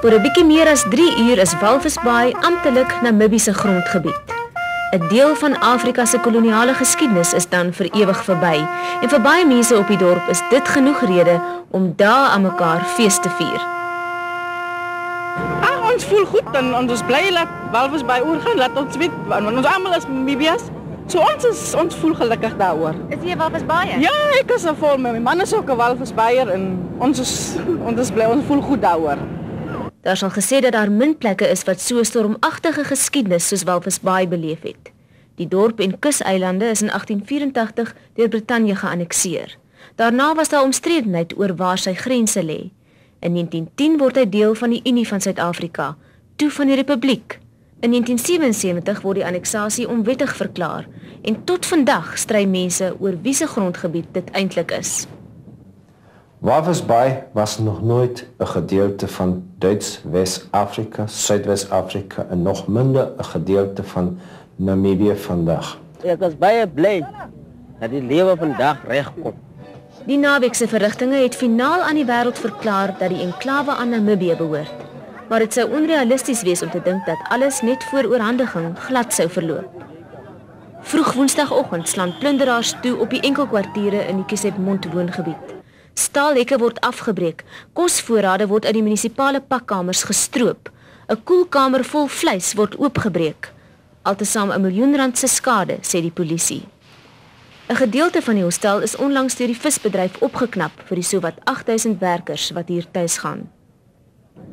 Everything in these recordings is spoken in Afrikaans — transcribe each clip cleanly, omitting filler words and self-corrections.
Voor 'n bietjie meer as 3 uur is Walvis Bay amptelik Namibiese grondgebied. 'n Deel van Afrika se koloniale geskiedenis is dan vir ewig verby en vir baie mense op die dorp is dit genoeg rede om dae aan mekaar fees te vier. Ons voel goed en ons is bly dat Walvis Bay oorgaan, laat ons weet, want ons almal is Namibiërs. So ons voel gelukkig daaroor. Is jy 'n Walvis Bayer? Ja, ek is vol met my man is ook 'n Walvis Bayer en ons is bly, ons voel goed daaroor. Daar is al gesê dat daar min plekke is wat so 'n stormagtige geskiedenis soos Walvis Bay beleef het. Die dorp en kuseilande is in 1884 deur Brittanje geannekseer. Daarna was daar omstredenheid oor waar sy grense lê. In 1910 word hy deel van die Unie van Suid-Afrika, toe van die Republiek. In 1977 word die anneksasie onwettig verklaar en tot vandag stry mense oor wie se grondgebied dit eintlik is. Walvis Bay was nog nooit 'n gedeelte van Duits Wes-Afrika, Suidwes-Afrika en nog minder 'n gedeelte van Namibië vandag. Ek is baie bly dat die lewe vandag regkom. Die naweekse verrigtinge het finaal aan die wêreld verklaar dat die enklawe aan Namibië behoort. Maar dit sou onrealisties wees om te dink dat alles net voor oorhandiging glad sou verloop. Vroeg Woensdagoggend slaan plunderaars toe op die enkelkwartiere in die Accusations woongebied. Staalhekke word afgebreek, kosvoorrade word uit die munisipale pakkamers gestroop, 'n koelkamer vol vleis word oopgebreek. Altesaam R1 miljoen se skade, sê die polisie. 'n Gedeelte van die hostel is onlangs deur die visbedryf opgeknap vir die sowat 8000 werkers wat hier tuis gaan.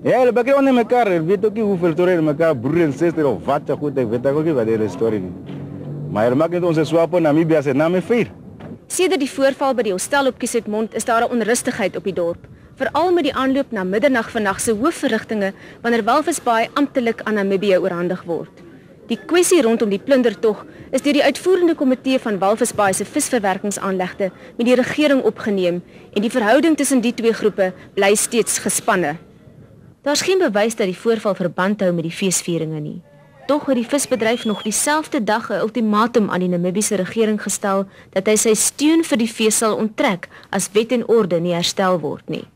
Ja, hulle bakkie onder mekaar, ek weet ook nie hoeveel storie in mekaar broer en suster of wat so goed, ek weet ook nie wat die storie nie. Maar hulle maak net ons swaap op Namibië se naam vier. Sedert die voorval by die hostel op Accusations is daar 'n onrustigheid op die dorp, veral met die aanloop na middernag vandag se hoofverrigtinge wanneer Walvis Bay amptelik aan Namibië oorhandig word. Die kwessie rondom die plundertog is deur die uitvoerende komitee van Walvis Bay se visverwerkingsaanlegte met die regering opgeneem en die verhouding tussen die twee groepe bly steeds gespanne. Daar's geen bewys dat die voorval verband hou met die feesvieringe nie. Tog het die visbedryf nog dieselfde dag 'n ultimatum aan die Namibiese regering gestel dat hy sy steun vir die fees sal onttrek as wet en orde nie herstel word nie.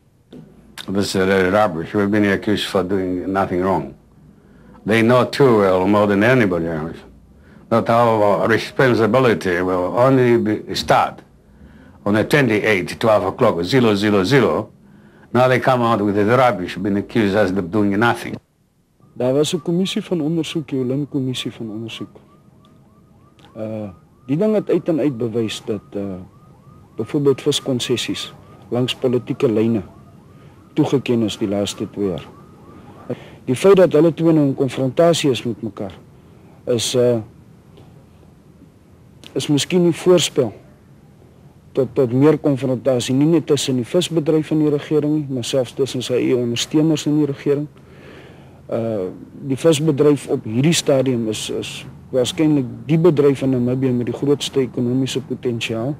This is rubbish. We've been accused for doing nothing wrong. They know too well, more than anybody else, that our responsibility will only start on the 28th, 12 o'clock, 000. Now they come out with the rubbish, being accused us of doing nothing. Daar was 'n kommissie van ondersoek, die Olymp kommissie van ondersoek. Die ding het uit en uit bewys dat byvoorbeeld viskonsessies langs politieke lyne toegeken is die laaste 2 jaar. Die feit dat hulle twee nou in konfrontasie is met mekaar is miskien nie voorspel tot meer konfrontasie, nie net tussen die visbedryf en die regering nie, maar selfs tussen sy eie ondersteuners in die regering. Die visbedryf op hierdie stadium is waarskynlik die bedryf in Namibië met die grootste ekonomiese potensiaal.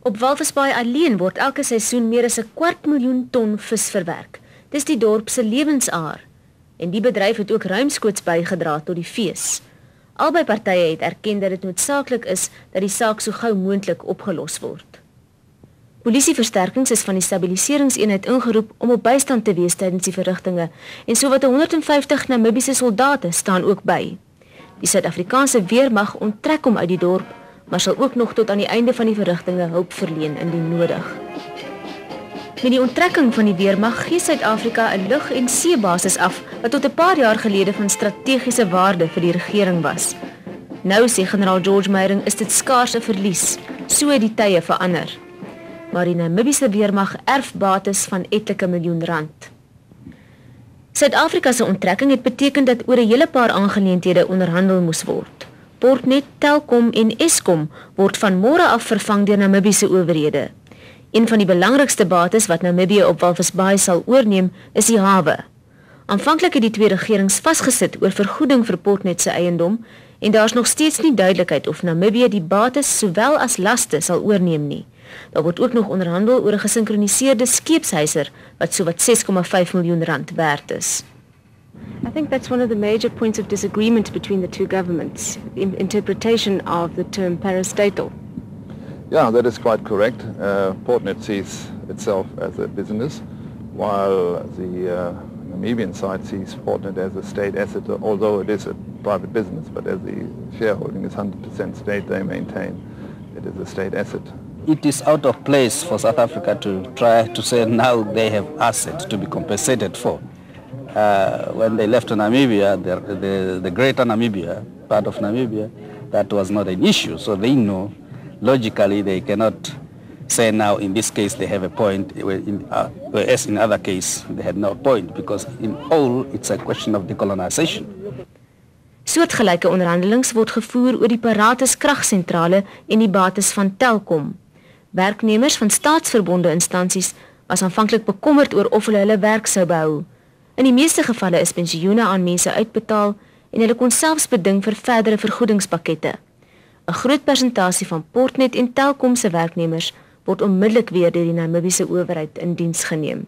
Op Walvis Bay alleen word elke seisoen meer as 250.000 ton vis verwerk. Dis die dorp se lewensaar. En die bedryf het ook ruimskoots bygedra tot die fees. Albei partye het erken dat dit noodsaaklik is dat die saak so gou moontlik opgelos word. Polisieversterkings is van die stabiliseringseenheid ingeroep om op bystand te wees tydens die verrigtinge en sowat 150 Namibiese soldate staan ook by. Die Suid-Afrikaanse weermag onttrek hom uit die dorp, maar sal ook nog tot aan die einde van die verrigtinge hulp verleen indien nodig. Met die onttrekking van die weermag gee Suid-Afrika 'n lug- en seebasis af wat tot 'n paar jaar gelede van strategiese waarde vir die regering was. Nou sê generaal George Meyering is dit skaars 'n verlies, so het die tye verander. Maar die Namibiese weermag erf bates van etlike miljoen rand. Suid-Afrika se onttrekking het beteken dat oor 'n hele paar aangeleenthede onderhandel moes word. Portnet, Telkom en Eskom word van môre af vervang deur Namibiese owerhede. Een van die belangrikste bates wat Namibië op Walvis Bay sal oorneem, is die hawe. Aanvanklik het die twee regerings vasgesit oor vergoeding vir Portnet se eiendom en daar's nog steeds nie duidelikheid of Namibië die bates sowel as laste sal oorneem nie. Daar word ook nog onderhandel oor 'n gesinkroniseerde skeepshuiser wat sowat 6,5 miljoen rand werd is. I think that's one of the major points of disagreement between the two governments, the interpretation of the term parastatal. Yeah, that is quite correct. Portnet sees itself as a business, while the Namibian side sees Portnet as a state asset, although it is a private business, but as the shareholding is 100% state, they maintain it is a state asset. It is out of place for South Africa to try to say now they have assets to be compensated for. When they left Namibia, the greater Namibia, part of Namibia, that was not an issue. So they know, logically, they cannot say now in this case they have a point, whereas in other case they had no point, because in all it's a question of decolonization. Soortgelyke onderhandelings word gevoer oor die Paratus kragsentrale en die bates van Telkom. Werknemers van staatsverbonde instansies was aanvanklik bekommerd oor of hulle werk sou behou. In die meeste gevalle is pensioene aan mense uitbetaal en hulle kon selfs beding vir verdere vergoedingspakkette. 'n Groot persentasie van Portnet en Telkom se werknemers word onmiddellik weer deur die Namibiese owerheid in diens geneem.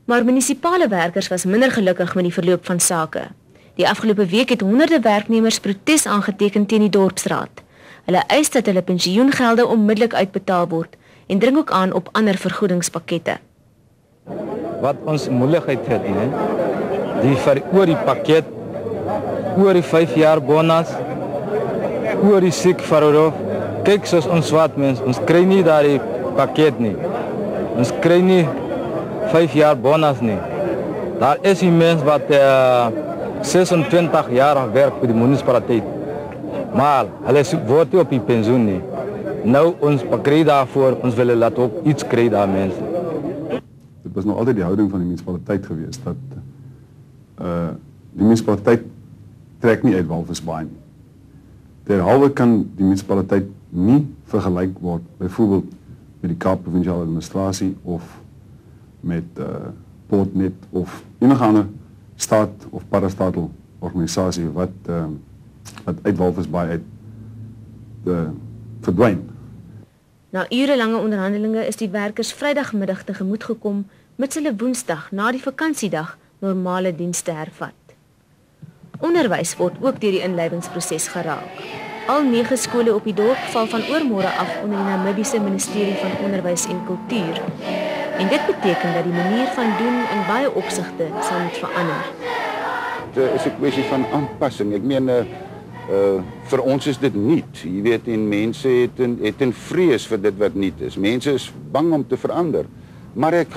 Maar munisipale werkers was minder gelukkig met die verloop van sake. Die afgelope week het honderde werknemers protes aangeteken teen die dorpsraad. Hulle eis dat hulle pensioengelde onmiddellik uitbetaal word en dring ook aan op ander vergoedingspakkette. Wat ons moeilikheid het, oor die pakket, oor die 5 jaar bonus, oor die siek verlof. Kyk soos ons swart mense, ons kry nie daardie pakket nie. Ons kry nie 5 jaar bonus nie. Daar is die mens wat 26 jaar werk by die munisipaliteit. Maar hulle word nie op die pensioen nie. Nou ons kry daarvoor, ons wil laat ook iets kry daar mense. Dit was nog altyd die houding van die munisipaliteit gewees, dat die munisipaliteit trek nie uit Walvisbaai nie. Derhalwe kan die munisipaliteit nie vergelyk word, byvoorbeeld met die Kaap Provinsiale Administrasie of met Portnet of enige ander staat of parastatal organisasie wat uit Walvisbaai uit verdwyn. Na urelange onderhandelinge is die werkers Vrydagmiddag tegemoet gekom, mits hulle Woensdag na die vakansiedag normale dienste hervat. Onderwys word ook deur die inleidingsproses geraak. Al 9 skole op die dorp val van oormôre af onder die Namibiese Ministerie van Onderwys en Kultuur. En dit beteken dat die manier van doen in baie opsigte sal moet verander. Dit is 'n kwessie van aanpassing. Ek meen vir ons is dit nuut. Jy weet, en mense het 'n vrees vir dit wat nuut is. Mense is bang om te verander. Maar ek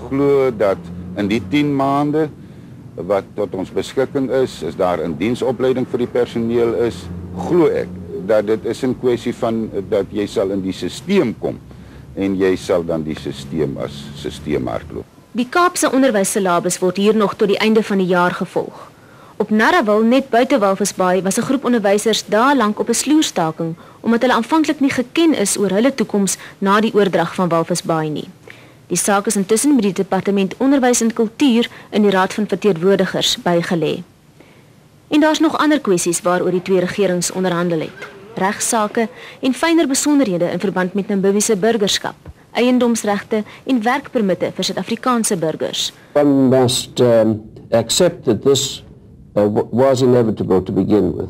glo dat in die 10 maande wat tot ons beskikking is daar 'n diensopleiding vir die personeel is, glo ek dat dit is 'n kwessie van dat jy sal in die stelsel kom en jy sal dan die stelsel as stelsel hardloop. Die Kaapse onderwyssyllabus word hier nog tot die einde van die jaar gevolg. Op Narrawil, net buite Walvisbaai, was 'n groep onderwysers daar lank op 'n sloerstaking omdat hulle aanvanklik nie geken is oor hulle toekoms na die oordrag van Walvisbaai nie. Die saak is intussen met die Departement Onderwys en Kultuur in die Raad van Verteenwoordigers bygelê. En daar's nog ander kwessies waaroor die twee regerings onderhandel het. Regsake en fyner besonderhede in verband met Namibiese burgerskap, eiendomsregte en werkpermitte vir Suid-Afrikaanse burgers. One must accept that this was inevitable to begin with.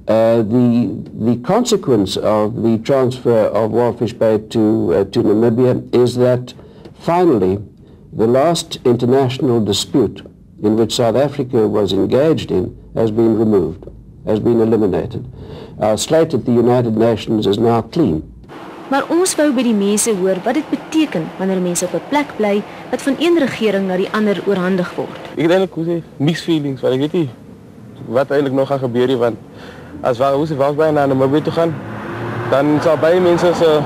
The consequence of the transfer of Walvis Bay to Namibia is that finally the last international dispute in which South Africa was engaged in has been removed, has been eliminated. Our slate at the United Nations is now clean. Maar ons wou by die mense hoor wat dit beteken wanneer mense op 'n plek bly wat van een regering na die ander oorhandig word. Ek het eintlik mixed feelings, want ek weet nie wat eintlik nog gaan gebeur nie, want as ons Walvisbaai na Namibia toe gaan, dan sal baie mense se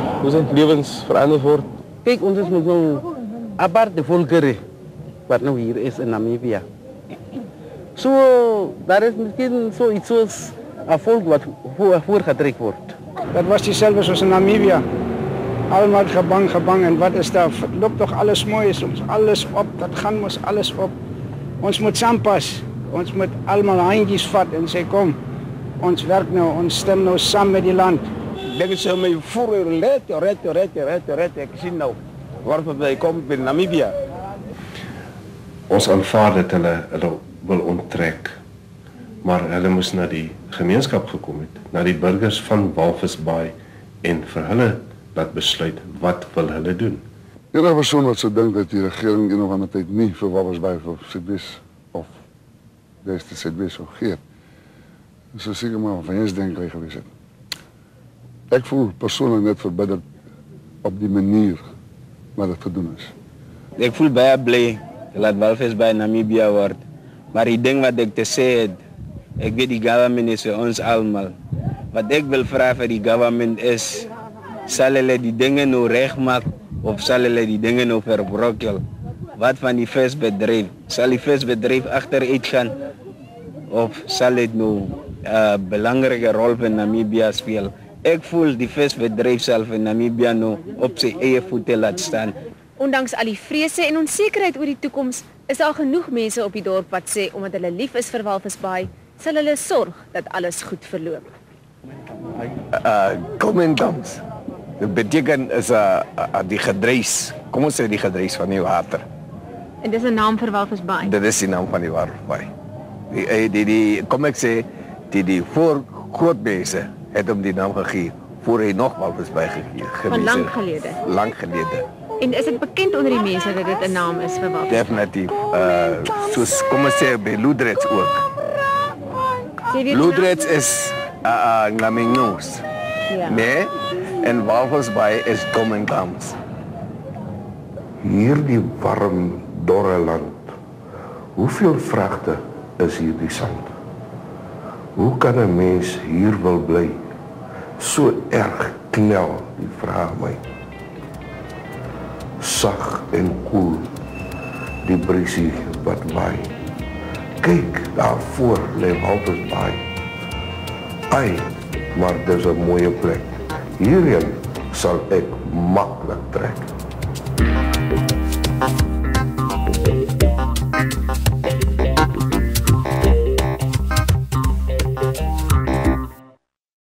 lewens verander word. Kyk, ons is met zo'n aparte volkeren wat nou hier is in Namibia. So, daar is misschien zoiets zoals een volk wat voorgetrekt wordt. Dat was diezelfde zoals in Namibia. Allemaal gebang en wat is daar? Loopt toch alles mooi, soms alles op, dat gaan ons alles op. Ons moet aanpassen, ons moet allemaal handjes vatten en zeggen kom, ons werk nou, ons stem nou samen met die land. Denk ze mij voor red, ik zie nou waarvan wij komen bij Namibia. Ons aanvaar dat hulle wil onttrek, maar hulle moes na die gemeenskap gekom het, na die burgers van Walvisbaai en vir hulle laat besluit wat wil hulle doen. Enige persoon wat sou dink dat die regering een of ander tyd nie vir Walvisbaai vir Suidwes of Weste Suidwes sou gee, so seker maar van eens denkry gewees het. Ek voel persoonlik net verbitterd op die manier wat dit gedoen is. Ek voel baie bly dat Walvisbaai Namibia word, maar die ding wat ek te sê het, ek weet die government is vir ons almal. Wat ek wil vra vir die government is, sal hulle die dinge nou regmaak of sal hulle die dinge nou verbrokkel? Wat van die visbedryf? Sal die visbedryf agteruit gaan of sal dit nou 'n belangrike rol vir Namibia speel? Ek voel die visbedryf sal vir Namibia nou op sy eie voete laat staan. Ondanks al die vrese en onsekerheid oor die toekoms, is daar genoeg mense op die dorp wat sê omdat hulle lief is vir Walvisbaai, sal hulle sorg dat alles goed verloop. Commandants. Dit beteken is die gedreis. Kom ons sê die gedreis van die water. En dis 'n naam vir Walvisbaai. Dit is die naam van die Walvisbaai. Kom ek sê die voor grootmense het hom die naam gegee voor hy nog Walvisbaai gegee. Van lank gelede. Lank gelede. En is dit bekend onder die mense dat dit 'n naam is vir Walvisbaai? Definitief. Soos kom ons sê by Loedrets ook. Loedrets is Ngamengoes. Ja. Nee, en Walvisbaai is Commandants. Hierdie warm, dorre land. Hoeveel vragte is hierdie sand? Hoe kan 'n mens hier wil bly? So erg knel die vraag my. Sag en koel, die briesie wat waai. Kyk, daarvoor lê Walvisbaai. Ai, maar dis 'n mooie plek. Hierheen sal ek maklik trek.